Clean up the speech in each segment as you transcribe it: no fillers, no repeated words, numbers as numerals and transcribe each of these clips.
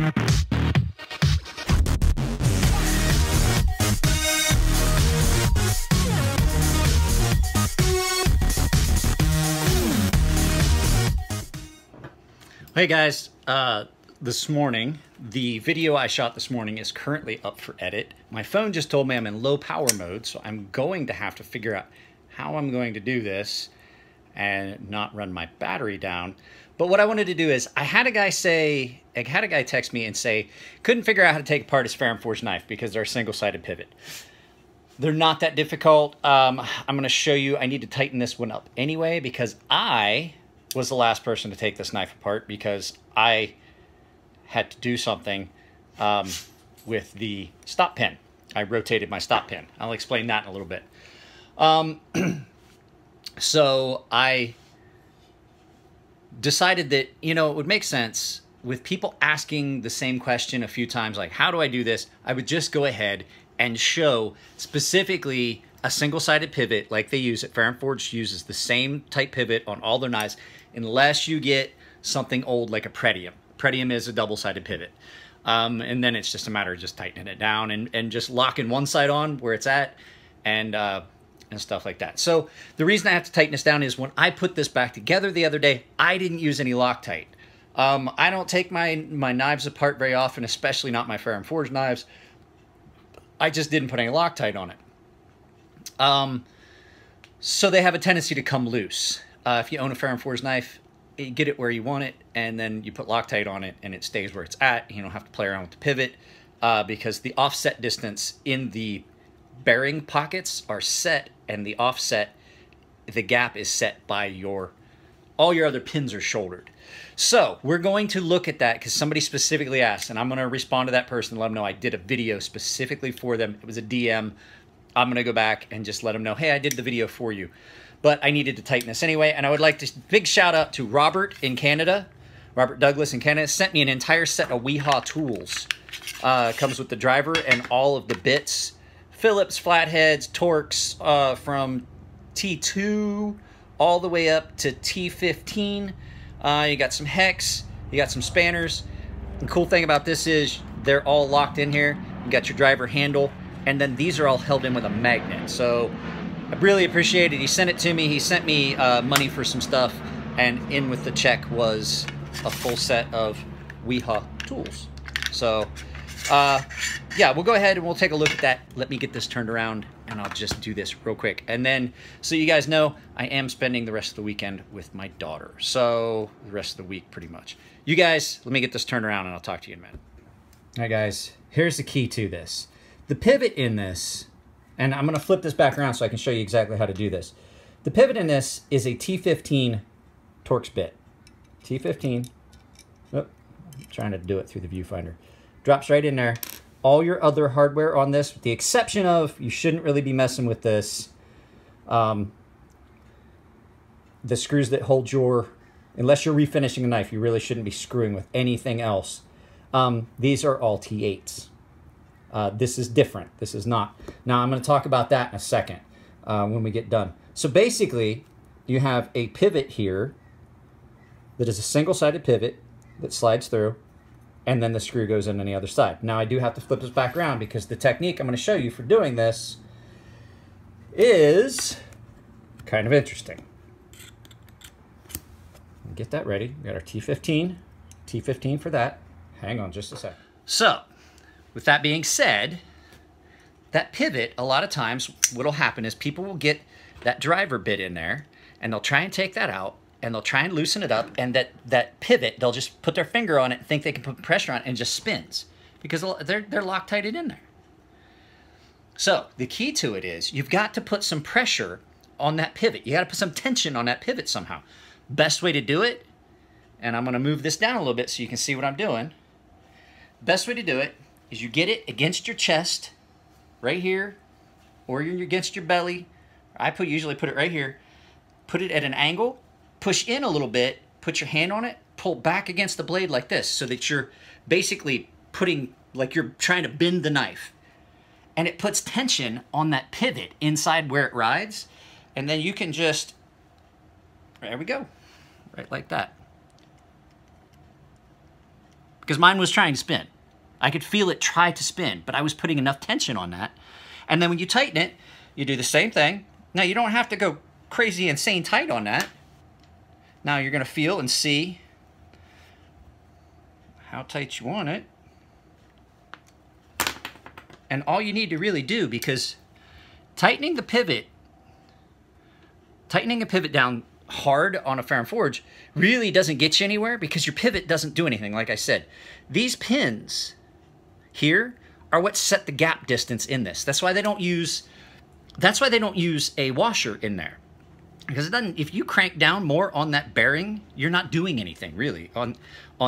Hey guys, this morning, the video I shot this morning is currently up for edit. My phone just told me I'm in low power mode, so I'm going to have to figure out how I'm going to do this and not run my battery down. But what I wanted to do is, I had a guy text me and say, couldn't figure out how to take apart his Ferrum Forge knife because they're a single-sided pivot. They're not that difficult. I'm going to show you, I need to tighten this one up anyway because I was the last person to take this knife apart because I had to do something with the stop pin. I rotated my stop pin. I'll explain that in a little bit. So I decided that, you know, it would make sense with people asking the same question a few times, like, how do I do this? I would just go ahead and show specifically a single-sided pivot like they use it. Ferrum Forge uses the same type pivot on all their knives, unless you get something old like a Pretium. Pretium is a double-sided pivot. And then it's just a matter of just tightening it down and just locking one side on where it's at and stuff like that. So the reason I have to tighten this down is when I put this back together the other day, I didn't use any Loctite. I don't take my knives apart very often, especially not my Ferrum Forge knives. I just didn't put any Loctite on it. So they have a tendency to come loose. If you own a Ferrum Forge knife, you get it where you want it, and then you put Loctite on it, and it stays where it's at. You don't have to play around with the pivot because the offset distance in the bearing pockets are set, and the offset, the gap is set by all your other pins are shouldered. So we're going to look at that because somebody specifically asked, and I'm going to respond to that person and let them know I did a video specifically for them. It was a DM. I'm going to go back and just let them know, hey, I did the video for you. But I needed to tighten this anyway, and I would like to big shout out to Robert in Canada. Robert Douglas in Canada sent me an entire set of Weehaw tools. Comes with the driver and all of the bits. Phillips, flatheads, Torx from T2 all the way up to T15. You got some hex, you got some spanners. The cool thing about this is they're all locked in here. You got your driver handle, and then these are all held in with a magnet. So I really appreciate it. He sent it to me. He sent me money for some stuff, and in with the check was a full set of Weehaw tools. So yeah, we'll go ahead and we'll take a look at that. Let me get this turned around, and I'll just do this real quick. And then, so you guys know, I am spending the rest of the weekend with my daughter. So the rest of the week, pretty much. You guys, let me get this turned around, and I'll talk to you in a minute. All right, guys, here's the key to this. The pivot in this, and I'm going to flip this back around so I can show you exactly how to do this. The pivot in this is a T15 Torx bit. T15. Oh, I'm trying to do it through the viewfinder. Drops right in there. All your other hardware on this, with the exception of, you shouldn't really be messing with this. The screws that hold your, unless you're refinishing a knife, you really shouldn't be screwing with anything else. These are all T8s. This is different. This is not. Now, I'm going to talk about that in a second when we get done. So basically, you have a pivot here that is a single-sided pivot that slides through, and then the screw goes in on the other side. Now, I do have to flip this back around because the technique I'm going to show you for doing this is kind of interesting. Get that ready. We got our T15. T15 for that. Hang on just a second. So, with that being said, that pivot, a lot of times what'll happen is people will get that driver bit in there, and they'll try and take that out, and they'll try and loosen it up, and that pivot, they'll just put their finger on it and think they can put pressure on it, and it just spins because they're Loctited in there. So the key to it is you've got to put some pressure on that pivot. You got to put some tension on that pivot somehow. Best way to do it, and I'm going to move this down a little bit so you can see what I'm doing. Best way to do it is you get it against your chest, right here, or you're against your belly. I usually put it right here. Put it at an angle, push in a little bit, put your hand on it, pull back against the blade like this so that you're basically putting, like you're trying to bend the knife. And it puts tension on that pivot inside where it rides. And then you can just, there we go, right like that. because mine was trying to spin. I could feel it try to spin, but I was putting enough tension on that. And then when you tighten it, you do the same thing. Now, you don't have to go crazy, insane tight on that. Now you're going to feel and see how tight you want it. And all you need to really do, because tightening a pivot down hard on a Ferrum Forge really doesn't get you anywhere, because your pivot doesn't do anything. Like I said, these pins here are what set the gap distance in this. That's why they don't use a washer in there. Because it doesn't, if you crank down more on that bearing, you're not doing anything really on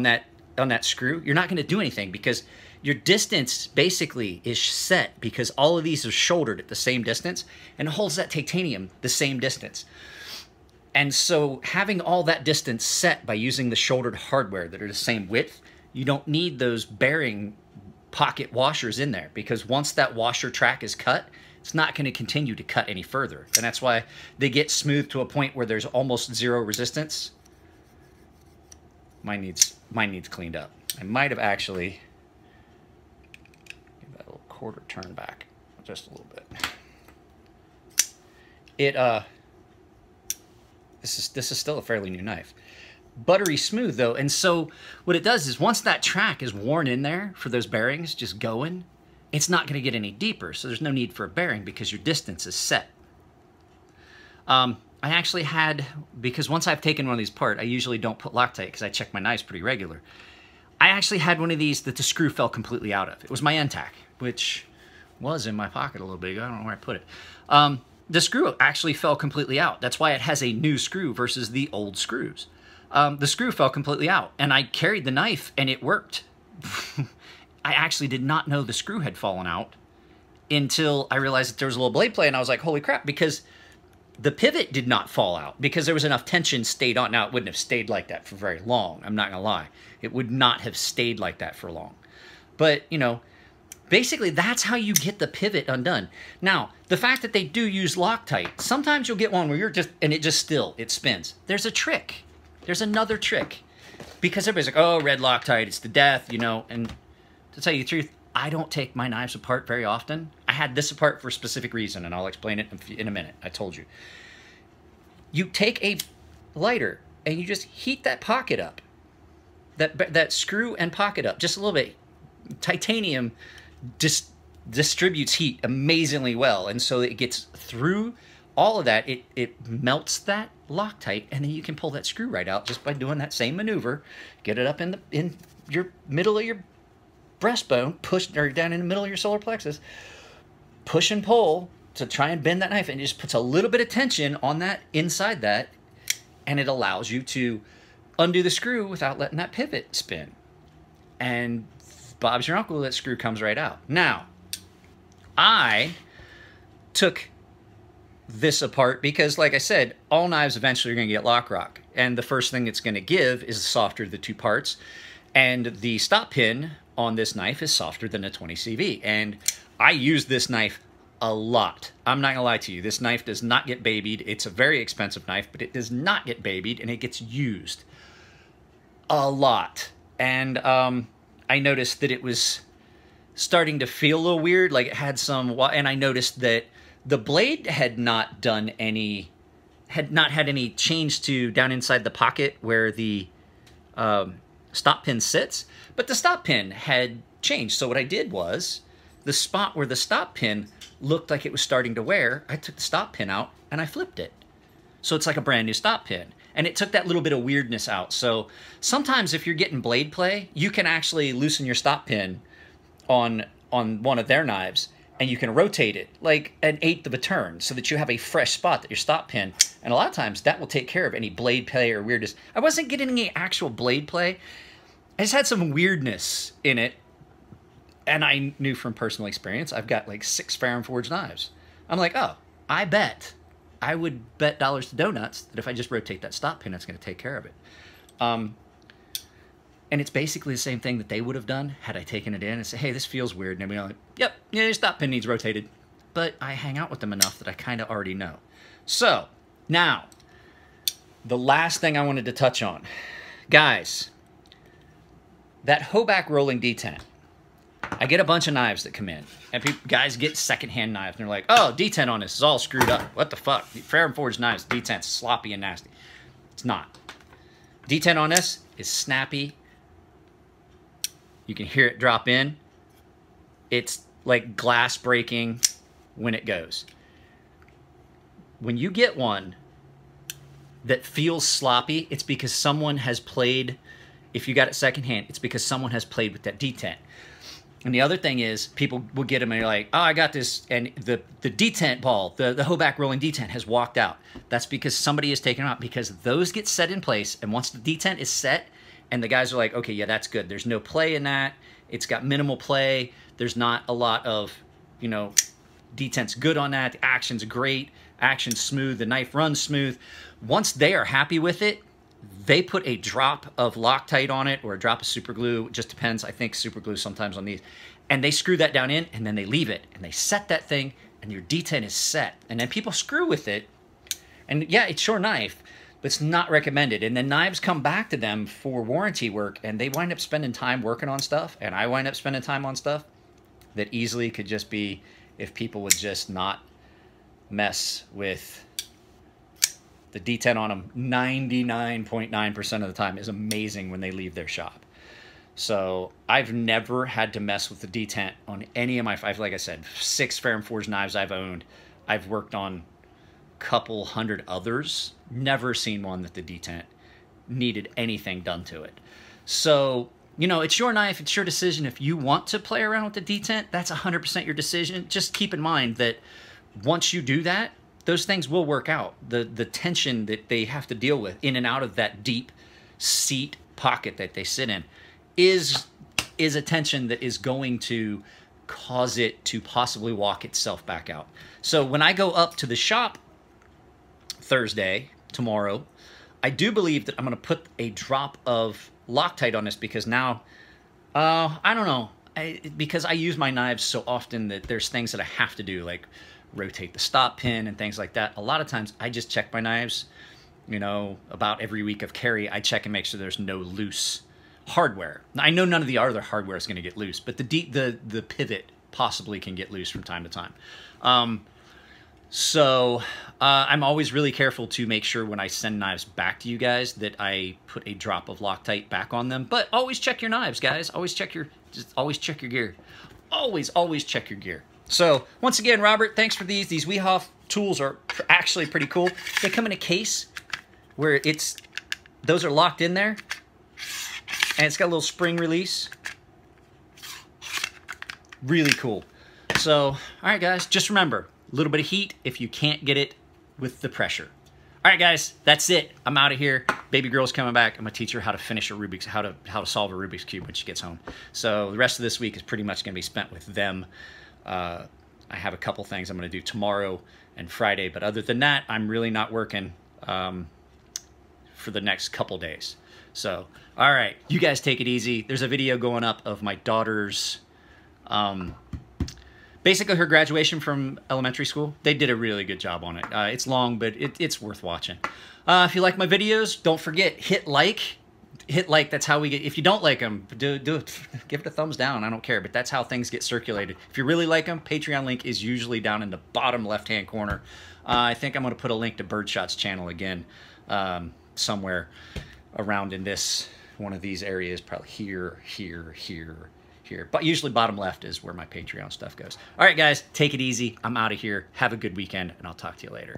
that screw. You're not going to do anything, because your distance basically is set, because all of these are shouldered at the same distance, and it holds that titanium the same distance. And so having all that distance set by using the shouldered hardware that are the same width, you don't need those bearing pocket washers in there, because once that washer track is cut, it's not going to continue to cut any further. And that's why they get smooth to a point where there's almost zero resistance. Mine needs cleaned up. I might have actually give that a little quarter turn back just a little bit. This is still a fairly new knife. Buttery smooth though, and so what it does is once that track is worn in there for those bearings just going, it's not going to get any deeper, so there's no need for a bearing because your distance is set. I actually had, because once I've taken one of these apart, I usually don't put Loctite because I check my knives pretty regular. I actually had one of these that the screw fell completely out of. It was my NTAC, which was in my pocket a little bit ago. I don't know where I put it. The screw actually fell completely out. That's why it has a new screw versus the old screws. The screw fell completely out, and I carried the knife, and it worked. I actually did not know the screw had fallen out until I realized that there was a little blade play, and I was like, holy crap, because the pivot did not fall out because there was enough tension stayed on. Now, it wouldn't have stayed like that for very long. I'm not going to lie. It would not have stayed like that for long. But, you know, basically, that's how you get the pivot undone. Now, the fact that they do use Loctite, sometimes you'll get one where you're just, and it spins. There's a trick. There's another trick. Because everybody's like, oh, red Loctite, it's the death, you know. And to tell you the truth, I don't take my knives apart very often. I had this apart for a specific reason, and I'll explain it in a minute. I told you. You take a lighter, and you just heat that pocket up. That screw and pocket up just a little bit. Titanium distributes heat amazingly well, and so it gets through all of that. It melts that Loctite, and then you can pull that screw right out just by doing that same maneuver. Get it up in your middle of your breastbone, push, or down in the middle of your solar plexus, push and pull to try and bend that knife, and it just puts a little bit of tension on that inside that, and it allows you to undo the screw without letting that pivot spin. And Bob's your uncle, that screw comes right out. Now, I took this apart because, like I said, all knives eventually are going to get lock rock. And the first thing it's going to give is softer the two parts. And the stop pin on this knife is softer than a 20 CV. And I use this knife a lot. I'm not going to lie to you. This knife does not get babied. It's a very expensive knife, but it does not get babied, and it gets used a lot. And I noticed that it was starting to feel a little weird, like it had some, and I noticed that the blade had not had any change to down inside the pocket where the stop pin sits, but the stop pin had changed. So what I did was, the spot where the stop pin looked like it was starting to wear, I took the stop pin out and I flipped it. So it's like a brand new stop pin. And it took that little bit of weirdness out. So sometimes if you're getting blade play, you can actually loosen your stop pin on one of their knives, and you can rotate it like an eighth of a turn so that you have a fresh spot that your stop pin. And a lot of times that will take care of any blade play or weirdness. I wasn't getting any actual blade play. I just had some weirdness in it. And I knew from personal experience, I've got like 6 Ferrum Forge knives. I'm like, oh, I would bet dollars to donuts that if I just rotate that stop pin, it's going to take care of it. And it's basically the same thing that they would have done had I taken it in and said, hey, this feels weird. And everybody like, yep, yeah, your stop pin needs rotated. But I hang out with them enough that I kind of already know. So, now, the last thing I wanted to touch on. Guys, that hoe back rolling detent. I get a bunch of knives that come in, and guys get secondhand knives, and they're like, oh, detent on this is all screwed up. What the fuck? Fair and forged knives, detent's sloppy and nasty. It's not. Detent on this is snappy. You can hear it drop in. It's like glass breaking when it goes. When you get one that feels sloppy, it's because someone has played, if you got it secondhand, it's because someone has played with that detent. And the other thing is, people will get them and you're like, oh, I got this, and the detent ball, the hoe back rolling detent has walked out. That's because somebody has taken it out, because those get set in place, and once the detent is set, and the guys are like, okay, yeah, that's good. There's no play in that. It's got minimal play. There's not a lot of, you know, detent's good on that. The action's great. Action's smooth. The knife runs smooth. Once they are happy with it, they put a drop of Loctite on it or a drop of super glue. It just depends. I think super glue sometimes on these. And they screw that down in, and then they leave it. And they set that thing, and your detent is set. And then people screw with it. And yeah, it's your knife, but it's not recommended. And then knives come back to them for warranty work, and they wind up spending time working on stuff, and I wind up spending time on stuff that easily could just be if people would just not mess with the detent on them. 99.9% of the time is amazing when they leave their shop. So I've never had to mess with the detent on any of my, like I said, 6 fair and forged knives I've owned. I've worked on a couple hundred others. Never seen one that the detent needed anything done to it. So, you know, it's your knife, it's your decision. If you want to play around with the detent, that's 100% your decision. Just keep in mind that once you do that, those things will work out. The tension that they have to deal with in and out of that deep seat pocket that they sit in is a tension that is going to cause it to possibly walk itself back out. So when I go up to the shop Thursday, tomorrow, I do believe that I'm going to put a drop of Loctite on this, because now, I don't know, because I use my knives so often that there's things that I have to do, like rotate the stop pin and things like that. A lot of times I just check my knives, you know, about every week of carry. I check and make sure there's no loose hardware. I know none of the other hardware is going to get loose, but the pivot possibly can get loose from time to time. So I'm always really careful to make sure when I send knives back to you guys that I put a drop of Loctite back on them. But always check your knives, guys. Always check your gear. Always check your gear. So once again, Robert, thanks for these. These Wehoff tools are actually pretty cool. They come in a case where those are locked in there, and it's got a little spring release. Really cool. So, all right, guys, just remember, a little bit of heat if you can't get it with the pressure. All right, guys, that's it. I'm out of here. Baby girl's coming back. I'm gonna teach her how to finish how to solve a Rubik's Cube when she gets home. So the rest of this week is pretty much gonna be spent with them. I have a couple things I'm gonna do tomorrow and Friday, but other than that, I'm really not working for the next couple days. So, all right, you guys take it easy. There's a video going up of my daughter's, basically her graduation from elementary school. They did a really good job on it. It's long, but it's worth watching. If you like my videos, don't forget, hit like. Hit like, that's how we get, if you don't like them, do it, give it a thumbs down, I don't care, but that's how things get circulated. If you really like them, Patreon link is usually down in the bottom left-hand corner. I think I'm going to put a link to Birdshot's channel again, somewhere around in one of these areas, probably here, but usually bottom left is where my Patreon stuff goes. All right, guys, take it easy. I'm out of here. Have a good weekend, and I'll talk to you later.